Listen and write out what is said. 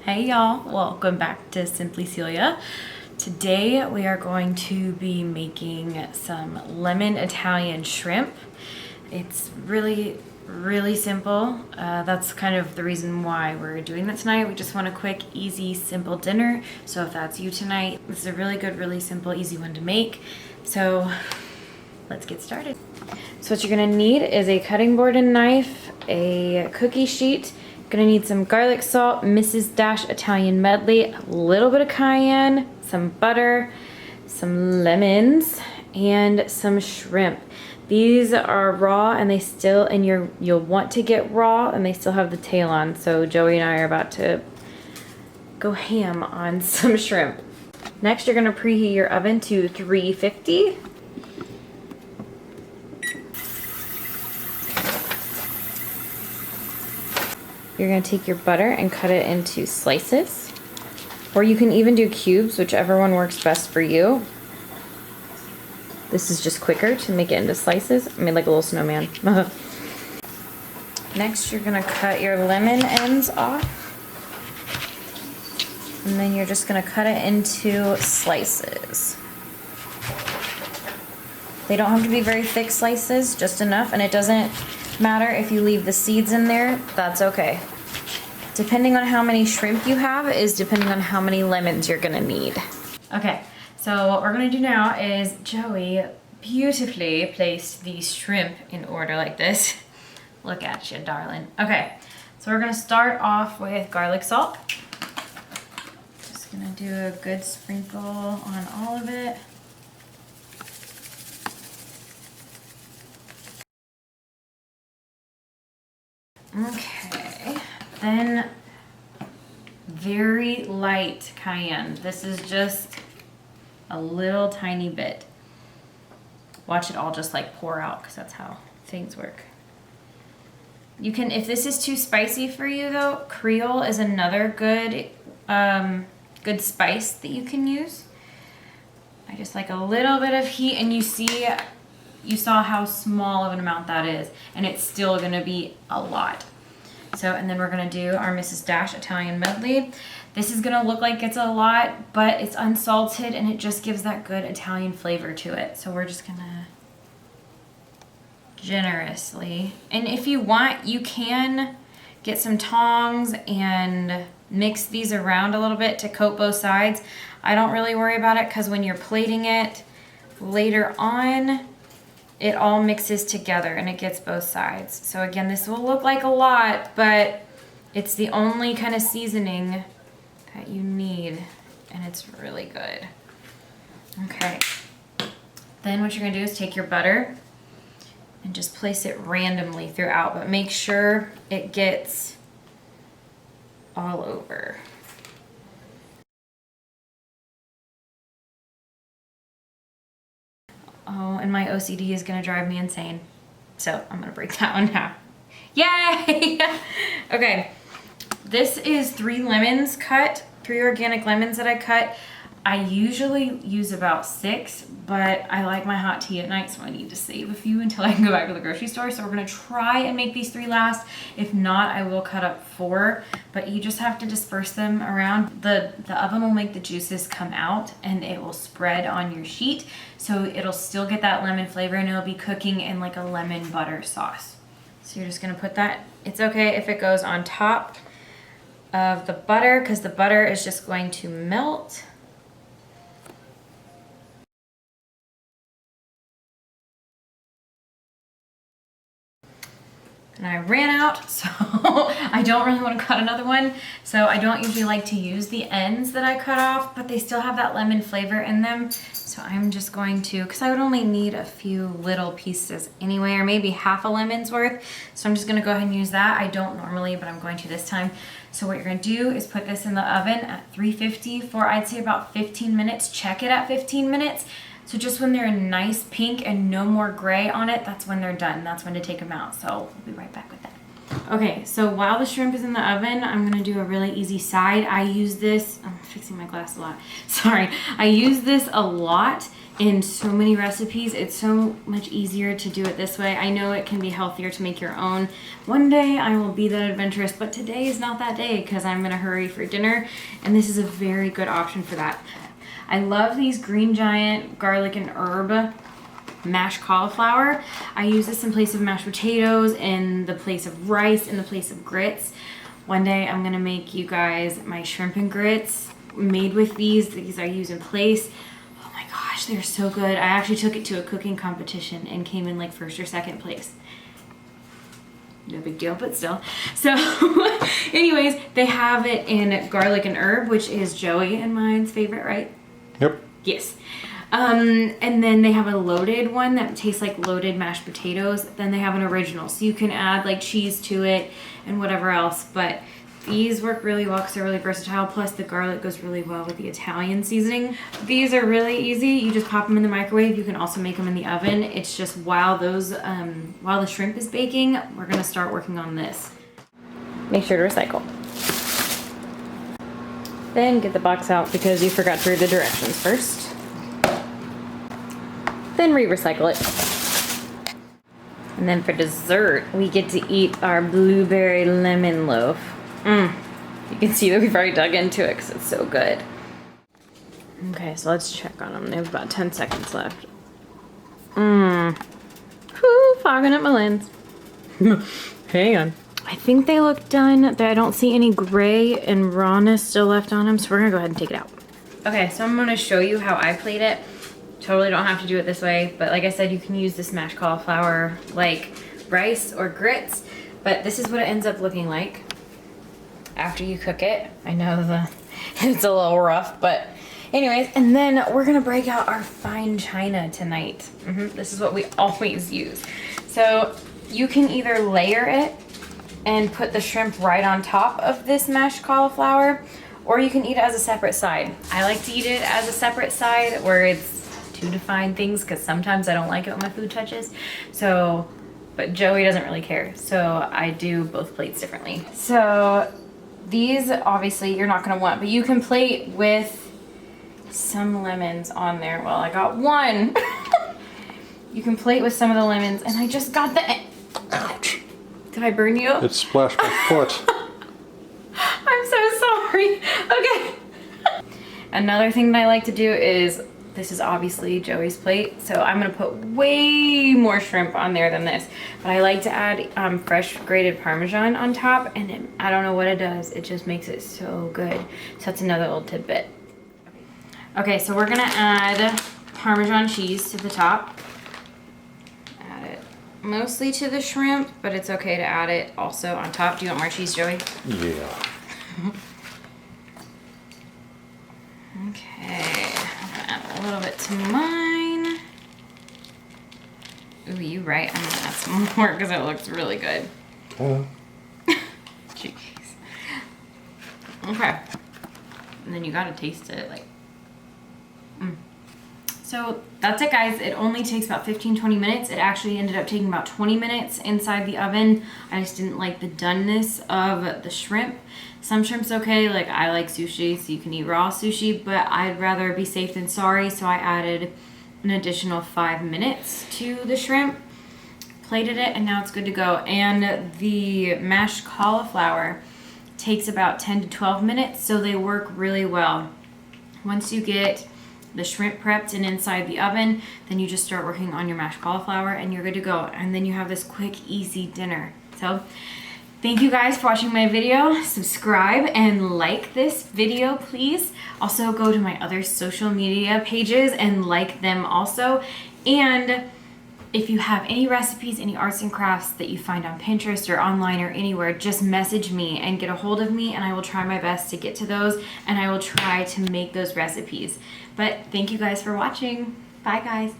Hey y'all, welcome back to Simply Celia. Today we are going to be making some lemon Italian shrimp. It's really simple. That's kind of the reason why we're doing that tonight. We just want a quick, easy, simple dinner. So if that's you tonight, this is a really good, really simple, easy one to make. So let's get started. So what you're gonna need is a cutting board and knife, a cookie sheet. Gonna need some garlic salt, Mrs. Dash Italian medley, a little bit of cayenne, some butter, some lemons, and some shrimp. These are raw and they still, and you'll want to get raw and they still have the tail on. So Joey and I are about to go ham on some shrimp. Next, you're gonna preheat your oven to 350. You're gonna take your butter and cut it into slices. Or you can even do cubes, whichever one works best for you. This is just quicker to make it into slices. I made like a little snowman. Next, you're gonna cut your lemon ends off. And then you're just gonna cut it into slices. They don't have to be very thick slices, just enough, and it doesn't matter if you leave the seeds in there, that's okay. Depending on how many shrimp you have is depending on how many lemons you're gonna need. Okay, so what we're gonna do now is Joey beautifully placed the shrimp in order like this. Look at you, darling. Okay, so we're gonna start off with garlic salt. Just gonna do a good sprinkle on all of it. Okay, then very light cayenne. This is just a little tiny bit. Watch it all just like pour out because that's how things work. You can, if this is too spicy for you though, Creole is another good, good spice that you can use. I just like a little bit of heat, and you saw how small of an amount that is, and it's still gonna be a lot. So, and then we're gonna do our Mrs. Dash Italian medley. This is gonna look like it's a lot, but it's unsalted and it just gives that good Italian flavor to it. So we're just gonna generously, and if you want, you can get some tongs and mix these around a little bit to coat both sides. I don't really worry about it because when you're plating it later on, it all mixes together and it gets both sides. So again, this will look like a lot, but it's the only kind of seasoning that you need, and it's really good. Okay, then what you're gonna do is take your butter and just place it randomly throughout, but make sure it gets all over. Oh, and my OCD is gonna drive me insane. So I'm gonna break that one down. Yay! Okay, this is 3 lemons cut, 3 organic lemons that I cut. I usually use about 6, but I like my hot tea at night, so I need to save a few until I can go back to the grocery store. So we're gonna try and make these 3 last. If not, I will cut up 4, but you just have to disperse them around. The oven will make the juices come out and it will spread on your sheet. So it'll still get that lemon flavor and it'll be cooking in like a lemon butter sauce. So you're just gonna put that, it's okay if it goes on top of the butter because the butter is just going to melt. And I ran out, so I don't really want to cut another one. So I don't usually like to use the ends that I cut off, but they still have that lemon flavor in them. So I'm just going to, because I would only need a few little pieces anyway, or maybe half a lemon's worth. So I'm just gonna go ahead and use that. I don't normally, but I'm going to this time. So what you're gonna do is put this in the oven at 350 for I'd say about 15 minutes. Check it at 15 minutes. So just when they're a nice pink and no more gray on it, that's when they're done. That's when to take them out. So we'll be right back with that. Okay, so while the shrimp is in the oven, I'm gonna do a really easy side. I use this, I'm fixing my glass a lot. Sorry, I use this a lot in so many recipes. It's so much easier to do it this way. I know it can be healthier to make your own. One day I will be that adventurous, but today is not that day because I'm in a hurry for dinner, and this is a very good option for that. I love these Green Giant garlic and herb mashed cauliflower. I use this in place of mashed potatoes, in the place of rice, in the place of grits. One day I'm gonna make you guys my shrimp and grits made with these. These I use in place. Oh my gosh, they're so good. I actually took it to a cooking competition and came in like first or second place. No big deal, but still. So anyways, they have it in garlic and herb, which is Joey and mine's favorite, right? Yep. Yes. And then they have a loaded one that tastes like loaded mashed potatoes. Then they have an original. So you can add like cheese to it and whatever else. But these work really well because they're really versatile. Plus the garlic goes really well with the Italian seasoning. These are really easy. You just pop them in the microwave. You can also make them in the oven. It's just while the shrimp is baking, we're gonna start working on this. Make sure to recycle. Then get the box out because you forgot to read the directions first. Then re-recycle it. And then for dessert, we get to eat our blueberry lemon loaf. You can see that we've already dug into it because it's so good. Okay, so let's check on them. They have about 10 seconds left. Whew, fogging up my lens. Hang on. I think they look done. I don't see any gray and rawness still left on them, so we're gonna go ahead and take it out. Okay, so I'm gonna show you how I plate it. Totally don't have to do it this way, but like I said, you can use this mashed cauliflower like rice or grits, but this is what it ends up looking like after you cook it. I know it's a little rough, but anyways, and then we're gonna break out our fine china tonight. This is what we always use. So you can either layer it and put the shrimp right on top of this mashed cauliflower, or you can eat it as a separate side. I like to eat it as a separate side where it's two defined things because sometimes I don't like it when my food touches. So, but Joey doesn't really care. So I do both plates differently. So these obviously you're not gonna want, but you can plate with some lemons on there. Well, I got one. You can plate with some of the lemons, and I just got the... Ouch. Did I burn you? It splashed my foot. I'm so sorry. Okay. Another thing that I like to do is, this is obviously Joey's plate, so I'm gonna put way more shrimp on there than this. But I like to add fresh grated Parmesan on top, and I don't know what it does. It just makes it so good. So that's another little tidbit. Okay, so we're gonna add Parmesan cheese to the top. Add it mostly to the shrimp, but it's okay to add it also on top. Do you want more cheese, Joey? Yeah. Okay, I'm gonna add a little bit to mine. Ooh, you right, I'm gonna add some more because it looks really good. Jeez. Okay. And then you gotta taste it, like. So that's it, guys. It only takes about 15-20 minutes. It actually ended up taking about 20 minutes inside the oven. I just didn't like the doneness of the shrimp. Some shrimp's okay, like I like sushi, so you can eat raw sushi, but I'd rather be safe than sorry, so I added an additional 5 minutes to the shrimp, plated it, and now it's good to go. And the mashed cauliflower takes about 10 to 12 minutes, so they work really well. Once you get the shrimp prepped and inside the oven, then you just start working on your mashed cauliflower and you're good to go. And then you have this quick, easy dinner. So thank you guys for watching my video. Subscribe and like this video, please. Also go to my other social media pages and like them also. And if you have any recipes, any arts and crafts that you find on Pinterest or online or anywhere, just message me and get a hold of me, and I will try my best to get to those, and I will try to make those recipes. But thank you guys for watching. Bye, guys.